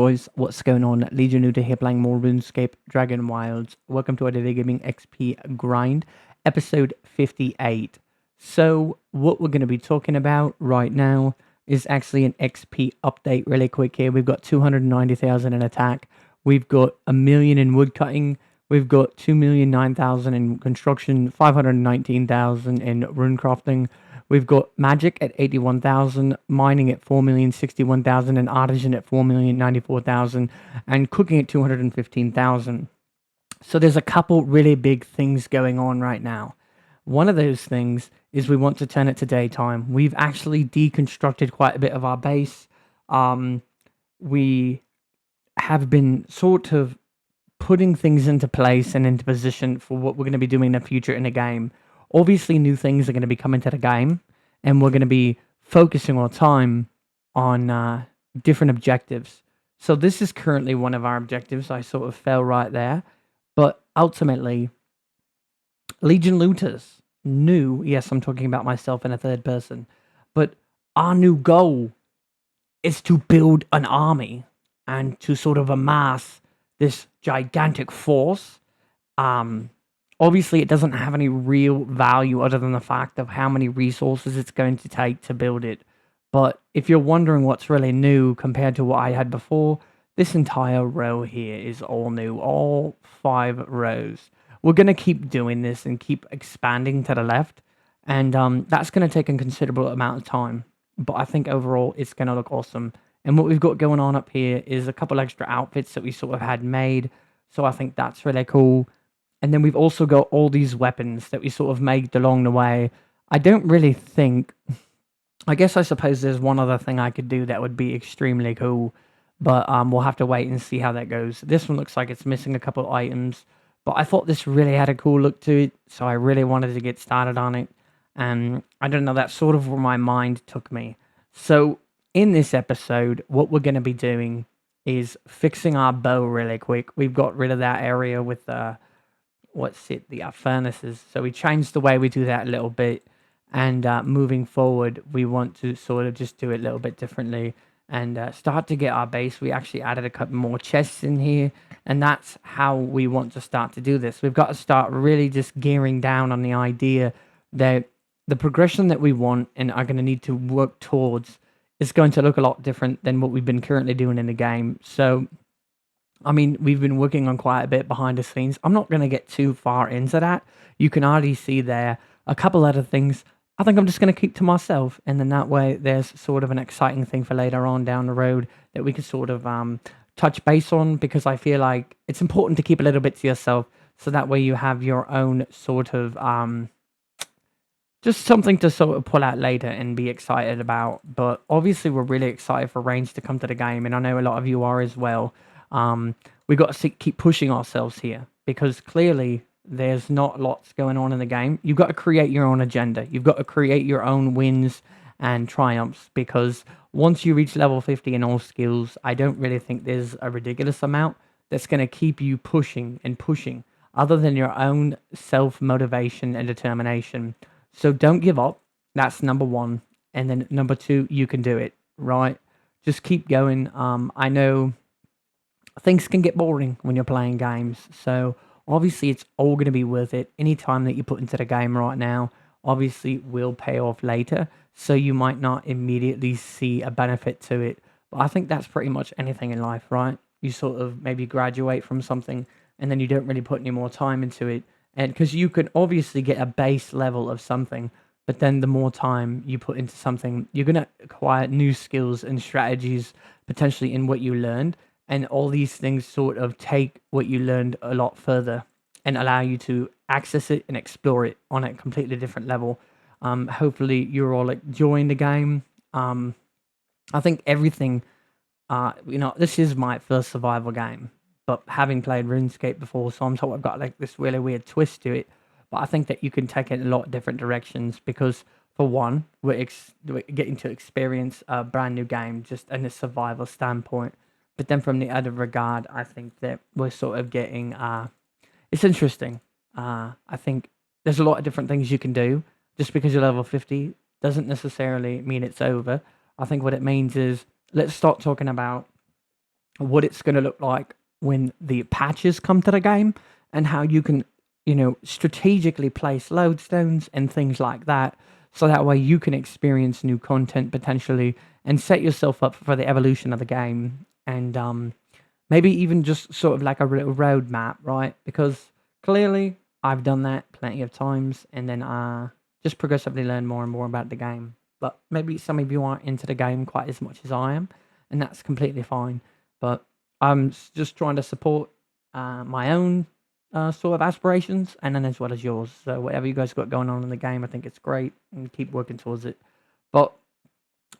boys, what's going on? Legion Luda here playing more RuneScape Dragonwilds. Welcome to our Daily Gaming XP Grind, episode 58. So, what we're going to be talking about right now is actually an XP update really quick here. We've got 290,000 in attack. We've got 1 million in woodcutting. We've got 2,009,000 in construction, 519,000 in runecrafting. We've got magic at 81,000, mining at 4,061,000, and artisan at 4,094,000, and cooking at 215,000. So there's a couple really big things going on right now. One of those things is we want to turn it to daytime. We've actually deconstructed quite a bit of our base. We have been sort of putting things into place and into position for what we're going to be doing in the future in the game. Obviously, new things are going to be coming to the game, and we're going to be focusing our time on different objectives. So this is currently one of our objectives. I sort of fell right there. But ultimately, Legion Looters knew, yes, I'm talking about myself in a third person, but our new goal is to build an army and to sort of amass this gigantic force. Obviously, it doesn't have any real value other than the fact of how many resources it's going to take to build it. But if you're wondering what's really new compared to what I had before, this entire row here is all new, all 5 rows. We're going to keep doing this and keep expanding to the left, and that's going to take a considerable amount of time. But I think overall it's going to look awesome. And what we've got going on up here is a couple extra outfits that we sort of had made, so I think that's really cool. And then we've also got all these weapons that we sort of made along the way. I don't really think... I guess I suppose there's one other thing I could do that would be extremely cool. But we'll have to wait and see how that goes. This one looks like it's missing a couple of items. But I thought this really had a cool look to it. So I really wanted to get started on it. And I don't know, that's sort of where my mind took me. So in this episode, what we're going to be doing is fixing our bow really quick. We've got rid of that area with the furnaces. So we changed the way we do that a little bit, and moving forward we want to sort of just do it a little bit differently and start to get our base. We actually added a couple more chests in here, and that's how we want to start to do this. We've got to start really just gearing down on the idea that the progression that we want and are going to need to work towards is going to look a lot different than what we've been currently doing in the game. So I mean, we've been working on quite a bit behind the scenes. I'm not going to get too far into that. You can already see there a couple other things. I think I'm just going to keep to myself. And then that way there's sort of an exciting thing for later on down the road that we can sort of touch base on. Because I feel like it's important to keep a little bit to yourself. So that way you have your own sort of... just something to sort of pull out later and be excited about. But obviously we're really excited for Range to come to the game. And I know a lot of you are as well. We've got to keep pushing ourselves here, because clearly there's not lots going on in the game. You've got to create your own agenda. You've got to create your own wins and triumphs, because once you reach level 50 in all skills, I don't really think there's a ridiculous amount that's going to keep you pushing and pushing other than your own self-motivation and determination. So don't give up. That's number 1. And then number 2, you can do it, right? Just keep going. I know things can get boring when you're playing games, so obviously it's all going to be worth it. Any time that you put into the game right now obviously will pay off later, so you might not immediately see a benefit to it. But I think that's pretty much anything in life, right? You sort of maybe graduate from something and then you don't really put any more time into it, and because you can obviously get a base level of something, but then the more time you put into something, you're going to acquire new skills and strategies potentially in what you learned. And all these things sort of take what you learned a lot further and allow you to access it and explore it on a completely different level. Hopefully you're all enjoying the game. I think everything, this is my first survival game, but having played RuneScape before, so I'm told I've got like this really weird twist to it. But I think that you can take it in a lot of different directions, because for one, we're getting to experience a brand new game just in a survival standpoint. But then from the other regard, I think that we're sort of getting... it's interesting. I think there's a lot of different things you can do. Just because you're level 50 doesn't necessarily mean it's over. I think what it means is, let's start talking about what it's going to look like when the patches come to the game, and how you can, strategically place lodestones and things like that. So that way you can experience new content potentially and set yourself up for the evolution of the game. And maybe even just sort of like a little roadmap, right? Because clearly I've done that plenty of times, and then just progressively learn more and more about the game. But maybe some of you aren't into the game quite as much as I am, and that's completely fine. But I'm just trying to support my own sort of aspirations, and then as well as yours. So whatever you guys got going on in the game, I think it's great, and keep working towards it. But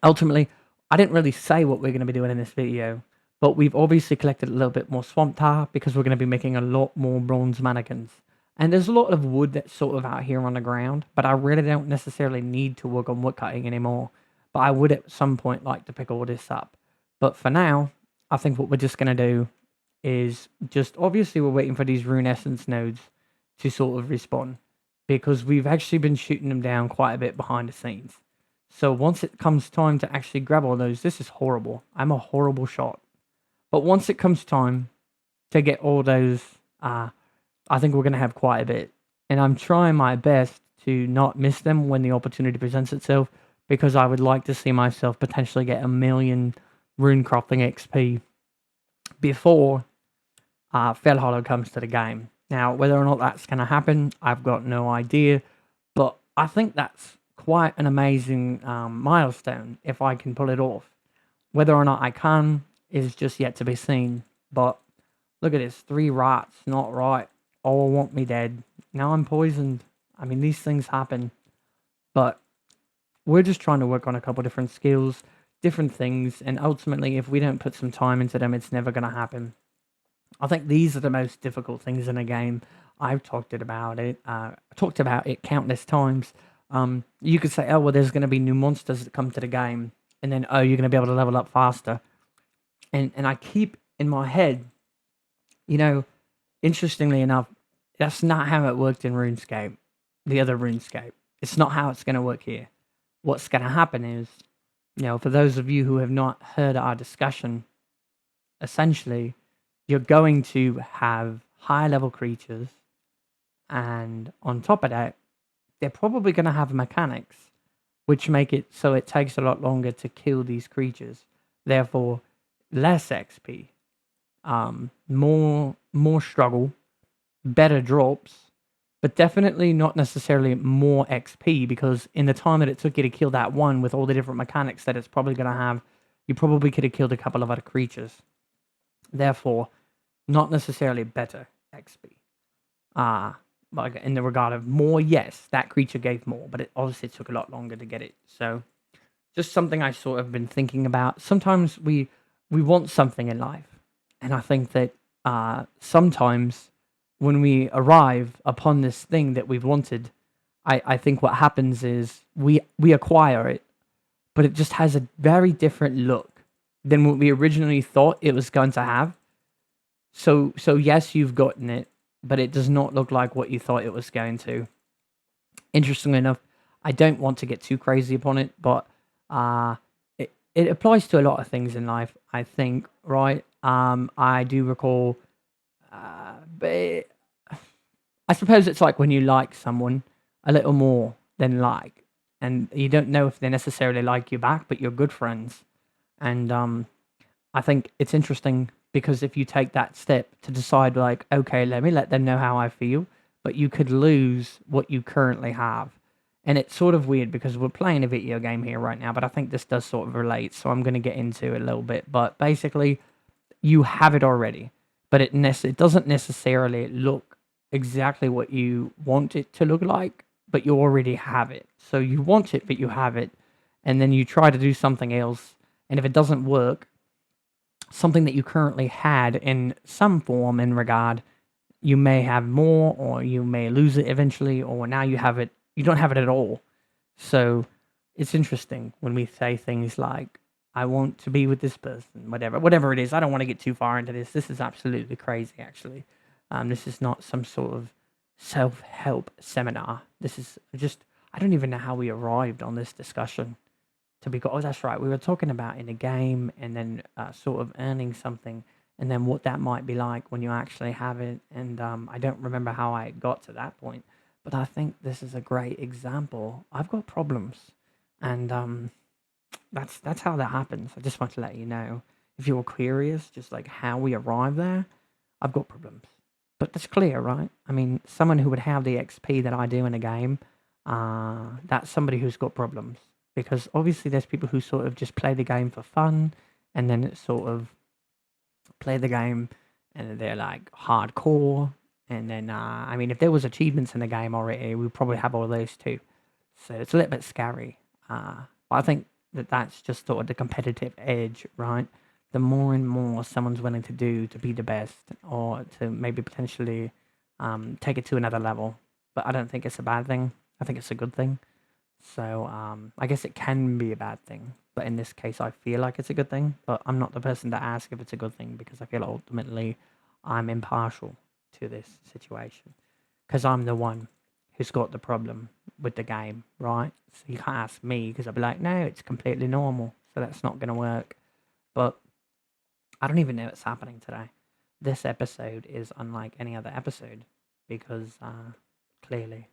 ultimately, I didn't really say what we're going to be doing in this video, but we've obviously collected a little bit more swamp tar because we're going to be making a lot more bronze mannequins. And there's a lot of wood that's sort of out here on the ground, but I really don't necessarily need to work on wood cutting anymore. But I would at some point like to pick all this up. But for now, I think what we're just going to do is just, obviously we're waiting for these rune essence nodes to sort of respawn, because we've actually been shooting them down quite a bit behind the scenes. So once it comes time to actually grab all those, this is horrible. I'm a horrible shot. But once it comes time to get all those, I think we're going to have quite a bit. And I'm trying my best to not miss them when the opportunity presents itself, because I would like to see myself potentially get 1,000,000 rune crafting XP before Fell Hollow comes to the game. Now, whether or not that's going to happen, I've got no idea. But I think that's quite an amazing milestone if I can pull it off. Whether or not I can is just yet to be seen. But look at this, 3 rats, not right. All want me dead. Now I'm poisoned. I mean, these things happen. But we're just trying to work on a couple different skills, different things, and ultimately, if we don't put some time into them, it's never going to happen. I think these are the most difficult things in a game. I've talked about it countless times. You could say, oh, well, there's going to be new monsters that come to the game, and then, oh, you're going to be able to level up faster. And I keep in my head, interestingly enough, that's not how it worked in RuneScape, the other RuneScape. It's not how it's going to work here. What's going to happen is, for those of you who have not heard our discussion, essentially, you're going to have high level creatures, and on top of that, they're probably going to have mechanics which make it so it takes a lot longer to kill these creatures. Therefore, less XP, more struggle, better drops, but definitely not necessarily more XP, because in the time that it took you to kill that one with all the different mechanics that it's probably going to have, you probably could have killed a couple of other creatures. Therefore, not necessarily better XP. Like in the regard of more, yes, that creature gave more, but it obviously took a lot longer to get it. So, just something I sort of been thinking about. Sometimes we want something in life, and I think that sometimes when we arrive upon this thing that we've wanted, I think what happens is we acquire it, but it just has a very different look than what we originally thought it was going to have. So yes, you've gotten it, but it does not look like what you thought it was going to. Interestingly enough, I don't want to get too crazy upon it, but it applies to a lot of things in life, I think, right? I do recall, but I suppose it's like when you like someone a little more than like, and you don't know if they necessarily like you back, but you're good friends. And I think it's interesting because if you take that step to decide, like, okay, let me let them know how I feel, but you could lose what you currently have. And it's sort of weird because we're playing a video game here right now, but I think this does sort of relate, so I'm going to get into it a little bit. But basically, you have it already, but it doesn't necessarily look exactly what you want it to look like, but you already have it. So you want it, but you have it, and then you try to do something else, and if it doesn't work, something that you currently had in some form in regard, you may have more, or you may lose it eventually, or now you have it, you don't have it at all. So it's interesting when we say things like, I want to be with this person, whatever it is. I don't want to get too far into this. This is absolutely crazy, actually. This is not some sort of self-help seminar. This is just, I don't even know how we arrived on this discussion. Oh, that's right. We were talking about in a game and then sort of earning something and then what that might be like when you actually have it. And I don't remember how I got to that point, but I think this is a great example. I've got problems, and that's how that happens. I just want to let you know. If you're curious, just like how we arrive there, I've got problems. But that's clear, right? I mean, someone who would have the XP that I do in a game, that's somebody who's got problems. Because obviously there's people who sort of just play the game for fun, and then it's sort of play the game and they're like hardcore. And then, I mean, if there was achievements in the game already, we'd probably have all those too. So it's a little bit scary. But I think that that's just sort of the competitive edge, right? The more and more someone's willing to do to be the best, or to maybe potentially take it to another level. But I don't think it's a bad thing. I think it's a good thing. So I guess it can be a bad thing, but in this case, I feel like it's a good thing. But I'm not the person to ask if it's a good thing, because I feel ultimately I'm impartial to this situation, because I'm the one who's got the problem with the game, right? So you can't ask me, because I'll be like, no, it's completely normal, so that's not going to work. But I don't even know what's happening today. This episode is unlike any other episode, because clearly,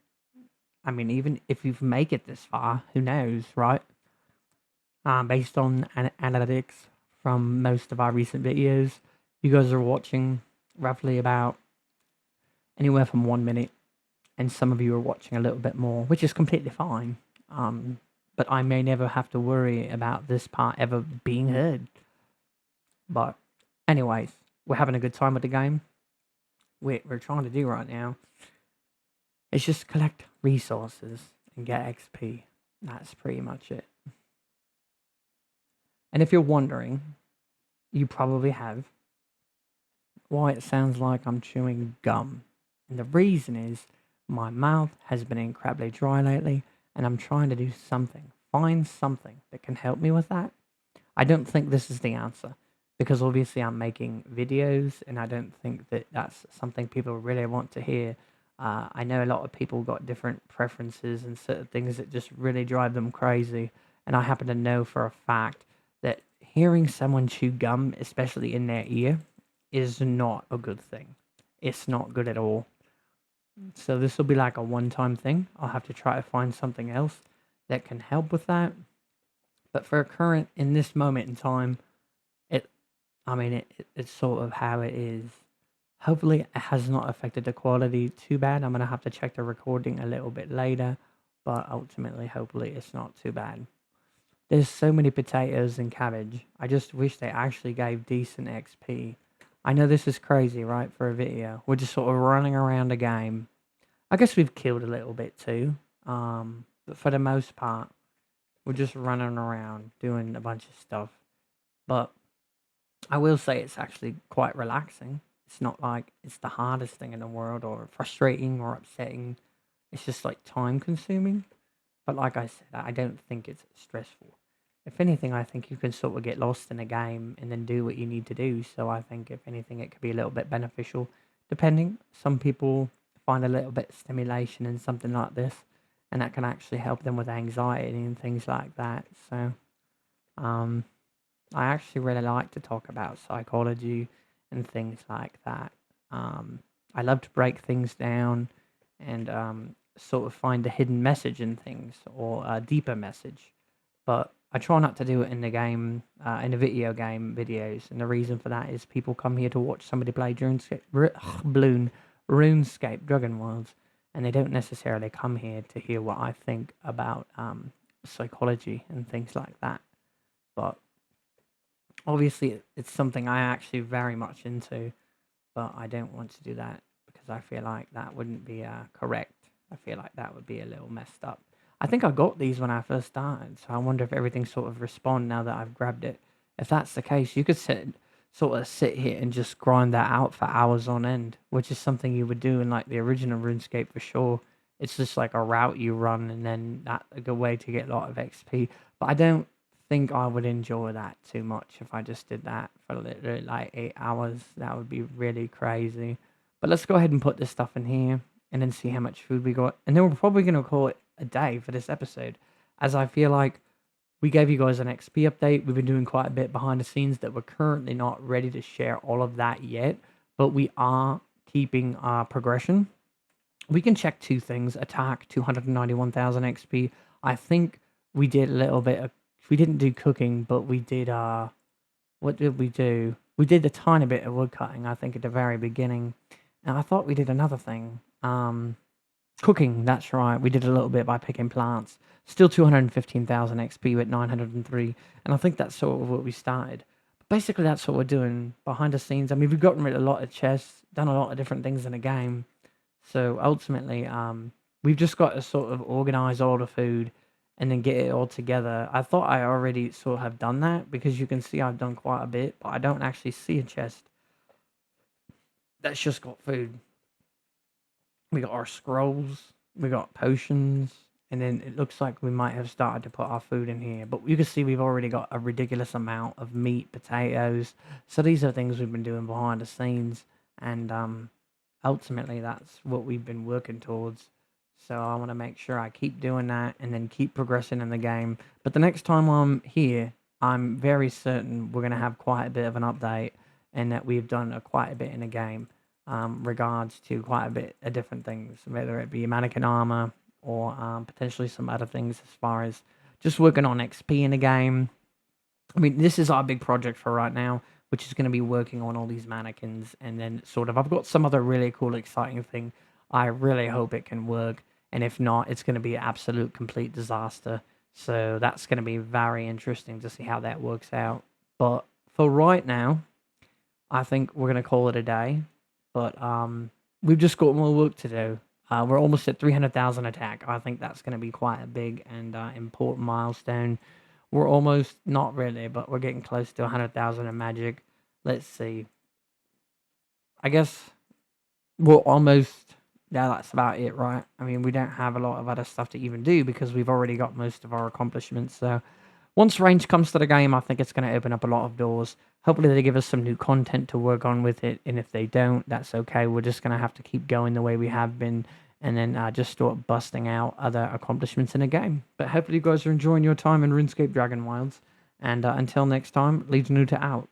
I mean, even if you've make it this far, who knows, right? Based on analytics from most of our recent videos, you guys are watching roughly about anywhere from 1 minute, and some of you are watching a little bit more, which is completely fine. But I may never have to worry about this part ever being heard. But anyways, we're having a good time with the game. We're trying to do right now is just collect resources and get XP. That's pretty much it. And if you're wondering, you probably have, why it sounds like I'm chewing gum. And the reason is my mouth has been incredibly dry lately, and I'm trying to do something. Find something that can help me with that. I don't think this is the answer, because obviously I'm making videos, and I don't think that that's something people really want to hear. I know a lot of people got different preferences and certain things that just really drive them crazy. And I happen to know for a fact that hearing someone chew gum, especially in their ear, is not a good thing. It's not good at all. So this will be like a one-time thing. I'll have to try to find something else that can help with that. But for current, in this moment in time, it's sort of how it is. Hopefully, it has not affected the quality too bad. I'm going to have to check the recording a little bit later, but ultimately, hopefully, it's not too bad. There's so many potatoes and cabbage. I just wish they actually gave decent XP. I know this is crazy, right, for a video. We're just sort of running around the game. I guess we've killed a little bit too, but for the most part, we're just running around doing a bunch of stuff. But I will say it's actually quite relaxing. It's not like it's the hardest thing in the world, or frustrating or upsetting. It's just like time consuming. But like I said, I don't think it's stressful. If anything, I think you can sort of get lost in a game and then do what you need to do. So I think if anything, it could be a little bit beneficial. Depending, some people find a little bit of stimulation in something like this, and that can actually help them with anxiety and things like that. So I actually really like to talk about psychology and things like that. I love to break things down and sort of find a hidden message in things, or a deeper message. But I try not to do it in the game, in the video game videos. And the reason for that is people come here to watch somebody play RuneScape Dragonwilds, and they don't necessarily come here to hear what I think about psychology and things like that. But obviously, it's something I actually very much into, but I don't want to do that because I feel like that wouldn't be correct. I feel like that would be a little messed up. I think I got these when I first started, so I wonder if everything sort of respond now that I've grabbed it. If that's the case, you could sit here and just grind that out for hours on end, which is something you would do in like the original RuneScape for sure. It's just like a route you run, and then that's a good way to get a lot of XP. But I don't think I would enjoy that too much if I just did that for literally like 8 hours. That would be really crazy. But let's go ahead and put this stuff in here and then see how much food we got. And then we're probably going to call it a day for this episode, as I feel like We gave you guys an XP update. We've been doing quite a bit behind the scenes that we're currently not ready to share all of that yet, but we are keeping our progression. We can check two things: attack 291,000 XP. I think we did a little bit of, we didn't do cooking, but we did what did we do? We did a tiny bit of wood cutting, I think, at the very beginning. And I thought we did another thing. Cooking, that's right. We did a little bit by picking plants. Still 215,000 XP with 903. And I think that's sort of what we started. But basically, that's what we're doing behind the scenes. I mean, we've gotten rid of a lot of chests, done a lot of different things in the game. So ultimately, we've just got to sort of organize all the food and then get it all together. I thought I already sort of have done that because you can see I've done quite a bit, but I don't actually see a chest that's just got food. We got our scrolls, we got potions, and then it looks like we might have started to put our food in here. But you can see we've already got a ridiculous amount of meat, potatoes. So these are things we've been doing behind the scenes, and ultimately that's what we've been working towards. So I want to make sure I keep doing that and then keep progressing in the game. But the next time I'm here, I'm very certain we're going to have quite a bit of an update and that we've done quite a bit in the game, regards to quite a bit of different things, whether it be mannequin armor or potentially some other things as far as just working on XP in the game. I mean, this is our big project for right now, which is going to be working on all these mannequins. And then sort of, I've got some other really cool, exciting thing. I really hope it can work. And if not, it's going to be an absolute complete disaster. So that's going to be very interesting to see how that works out. But for right now, I think we're going to call it a day. But we've just got more work to do. We're almost at 300,000 attack. I think that's going to be quite a big and important milestone. We're almost, not really, but we're getting close to 100,000 in magic. Let's see. I guess we're almost, yeah, that's about it, right? I mean, we don't have a lot of other stuff to even do because we've already got most of our accomplishments. So once range comes to the game, I think it's going to open up a lot of doors. Hopefully they give us some new content to work on with it. And if they don't, that's okay. We're just going to have to keep going the way we have been. And then just start busting out other accomplishments in a game. But hopefully you guys are enjoying your time in RuneScape Dragonwilds. And until next time, Legion Nuta out.